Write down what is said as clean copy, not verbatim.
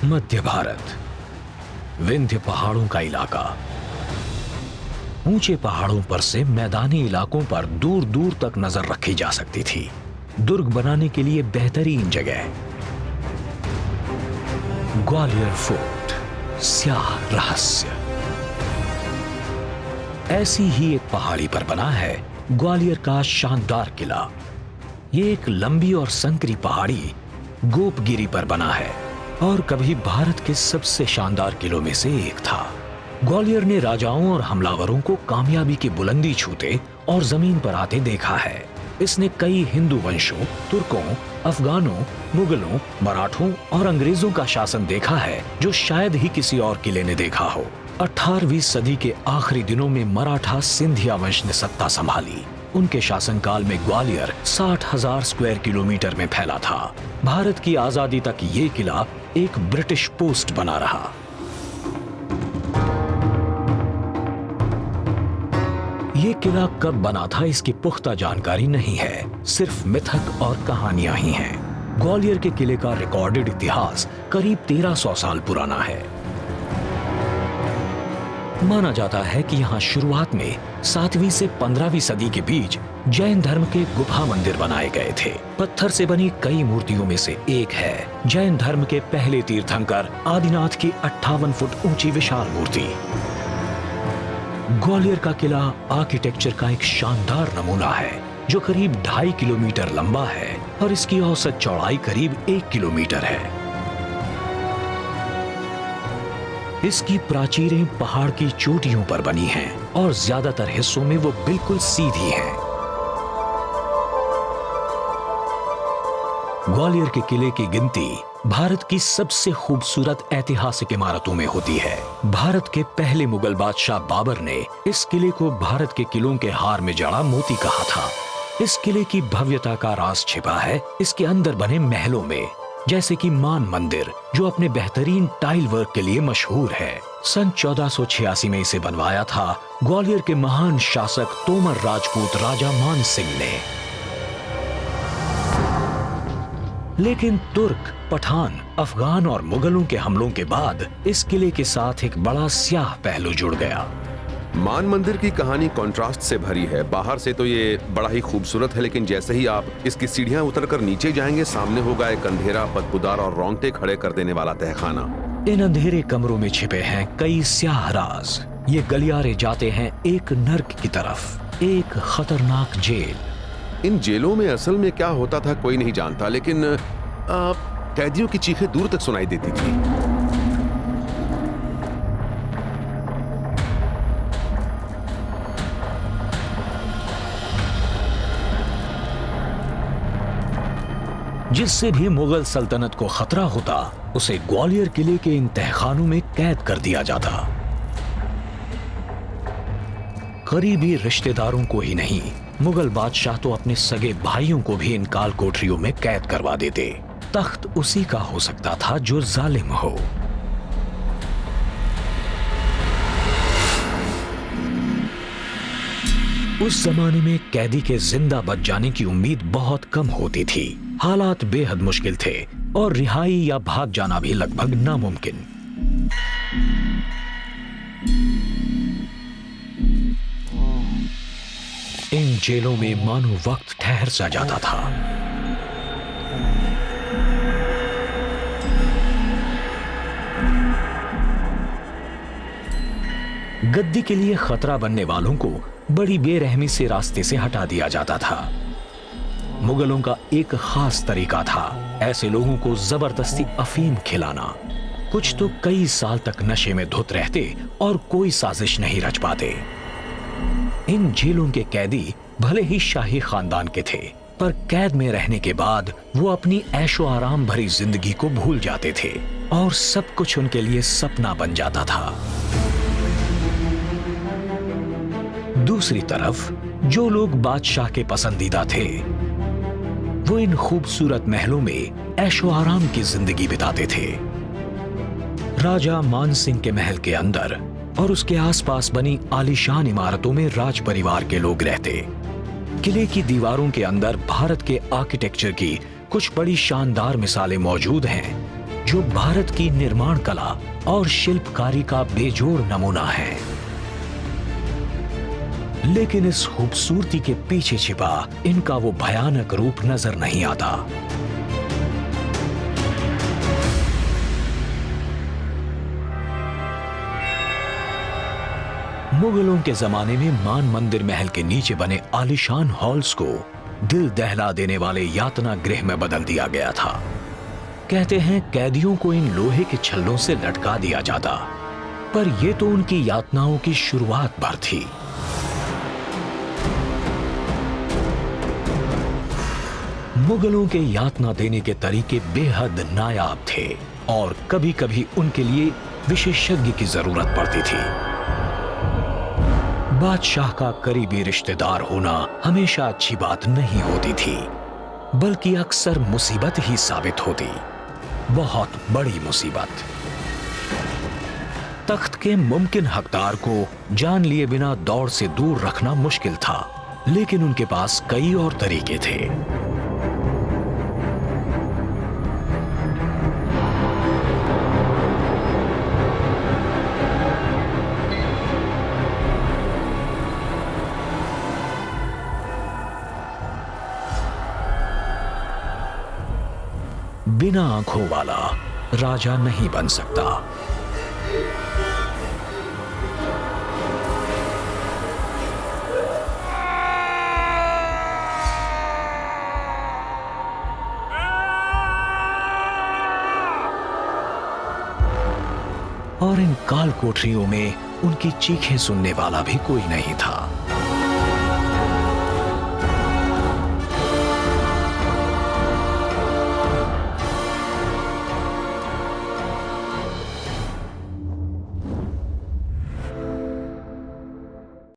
मध्य भारत, विंध्य पहाड़ों का इलाका। ऊंचे पहाड़ों पर से मैदानी इलाकों पर दूर दूर तक नजर रखी जा सकती थी। दुर्ग बनाने के लिए बेहतरीन जगह। ग्वालियर फोर्ट, स्याह रहस्य। ऐसी ही एक पहाड़ी पर बना है ग्वालियर का शानदार किला। ये एक लंबी और संकरी पहाड़ी गोपगिरी पर बना है और कभी भारत के सबसे शानदार किलों में से एक था। ग्वालियर ने राजाओं और हमलावरों को कामयाबी की बुलंदी छूते और जमीन पर आते देखा है। इसने कई हिंदू वंशों, तुर्कों, अफगानों, मुगलों, मराठों और अंग्रेजों का शासन देखा है जो शायद ही किसी और किले ने देखा हो। 18वीं सदी के आखिरी दिनों में मराठा सिंधिया वंश ने सत्ता संभाली। उनके शासनकाल में ग्वालियर 60,000 स्क्वायर किलोमीटर में फैला था। भारत की आजादी तक ये किला एक ब्रिटिश पोस्ट बना रहा। ये किला कब बना था इसकी पुख्ता जानकारी नहीं है, सिर्फ मिथक और कहानियां ही हैं। ग्वालियर के किले का रिकॉर्डेड इतिहास करीब 1300 साल पुराना है। माना जाता है कि यहाँ शुरुआत में 7वीं से 15वीं सदी के बीच जैन धर्म के गुफा मंदिर बनाए गए थे। पत्थर से बनी कई मूर्तियों में से एक है जैन धर्म के पहले तीर्थंकर आदिनाथ की 58 फुट ऊंची विशाल मूर्ति। ग्वालियर का किला आर्किटेक्चर का एक शानदार नमूना है जो करीब 2.5 किलोमीटर लंबा है और इसकी औसत चौड़ाई करीब 1 किलोमीटर है। इसकी प्राचीरें पहाड़ की चोटियों पर बनी हैं और ज्यादातर हिस्सों में वो बिल्कुल सीधी हैं। ग्वालियर के किले की गिनती भारत की सबसे खूबसूरत ऐतिहासिक इमारतों में होती है। भारत के पहले मुगल बादशाह बाबर ने इस किले को भारत के किलों के हार में जड़ा मोती कहा था। इस किले की भव्यता का राज छिपा है इसके अंदर बने महलों में, जैसे कि मान मंदिर जो अपने बेहतरीन टाइल वर्क के लिए मशहूर है। सन 1486 में इसे बनवाया था ग्वालियर के महान शासक तोमर राजपूत राजा मान सिंह ने। लेकिन तुर्क, पठान, अफगान और मुगलों के हमलों के बाद इस किले के साथ एक बड़ा स्याह पहलू जुड़ गया। मान मंदिर की कहानी कंट्रास्ट से भरी है। बाहर से तो ये बड़ा ही खूबसूरत है, लेकिन जैसे ही आप इसकी सीढ़ियां उतरकर नीचे जाएंगे सामने होगा एक अंधेरा, बदबूदार और रोंगटे खड़े कर देने वाला तहखाना। इन अंधेरे कमरों में छिपे हैं कई स्याह राज। ये गलियारे जाते हैं एक नर्क की तरफ, एक खतरनाक जेल। इन जेलों में असल में क्या होता था कोई नहीं जानता, लेकिन कैदियों की चीखें दूर तक सुनाई देती थी। जिससे भी मुगल सल्तनत को खतरा होता उसे ग्वालियर किले के इन तहखानों में कैद कर दिया जाता। करीबी रिश्तेदारों को ही नहीं, मुगल बादशाह तो अपने सगे भाइयों को भी इन काल कोठरियों में कैद करवा देते। तख्त उसी का हो सकता था जो जालिम हो। उस जमाने में कैदी के जिंदा बच जाने की उम्मीद बहुत कम होती थी। हालात बेहद मुश्किल थे और रिहाई या भाग जाना भी लगभग नामुमकिन। इन जेलों में मानो वक्त ठहर सा जाता था। गद्दी के लिए खतरा बनने वालों को बड़ी बेरहमी से रास्ते से हटा दिया जाता था। मुगलों का एक खास तरीका था ऐसे लोगों को जबरदस्ती अफीम खिलाना। कुछ तो कई साल तक नशे में धुत रहते और कोई साजिश नहीं रच पाते। इन जेलों के कैदी भले ही शाही खानदान के थे, पर कैद में रहने के बाद वो अपनी ऐशो आराम भरी जिंदगी को भूल जाते थे और सब कुछ उनके लिए सपना बन जाता था। दूसरी तरफ जो लोग बादशाह के पसंदीदा थे वो इन खूबसूरत महलों में ऐशो आराम की जिंदगी बिताते थे। राजा मान सिंह के महल के अंदर और उसके आसपास बनी आलीशान इमारतों में राज परिवार के लोग रहते। किले की दीवारों के अंदर भारत के आर्किटेक्चर की कुछ बड़ी शानदार मिसालें मौजूद हैं जो भारत की निर्माण कला और शिल्पकारी का बेजोड़ नमूना है। लेकिन इस खूबसूरती के पीछे छिपा इनका वो भयानक रूप नजर नहीं आता। मुगलों के जमाने में मान मंदिर महल के नीचे बने आलीशान हॉल्स को दिल दहला देने वाले यातना गृह में बदल दिया गया था। कहते हैं कैदियों को इन लोहे के छल्लों से लटका दिया जाता, पर यह तो उनकी यातनाओं की शुरुआत भर थी। मुगलों के यातना देने के तरीके बेहद नायाब थे और कभी कभी उनके लिए विशेषज्ञ की जरूरत पड़ती थी। बादशाह का करीबी रिश्तेदार होना हमेशा अच्छी बात नहीं होती थी, बल्कि अक्सर मुसीबत ही साबित होती, बहुत बड़ी मुसीबत। तख्त के मुमकिन हकदार को जान लिए बिना दौड़ से दूर रखना मुश्किल था, लेकिन उनके पास कई और तरीके थे। बिना आंखों वाला राजा नहीं बन सकता। और इन काल कोठरियों में उनकी चीखें सुनने वाला भी कोई नहीं था।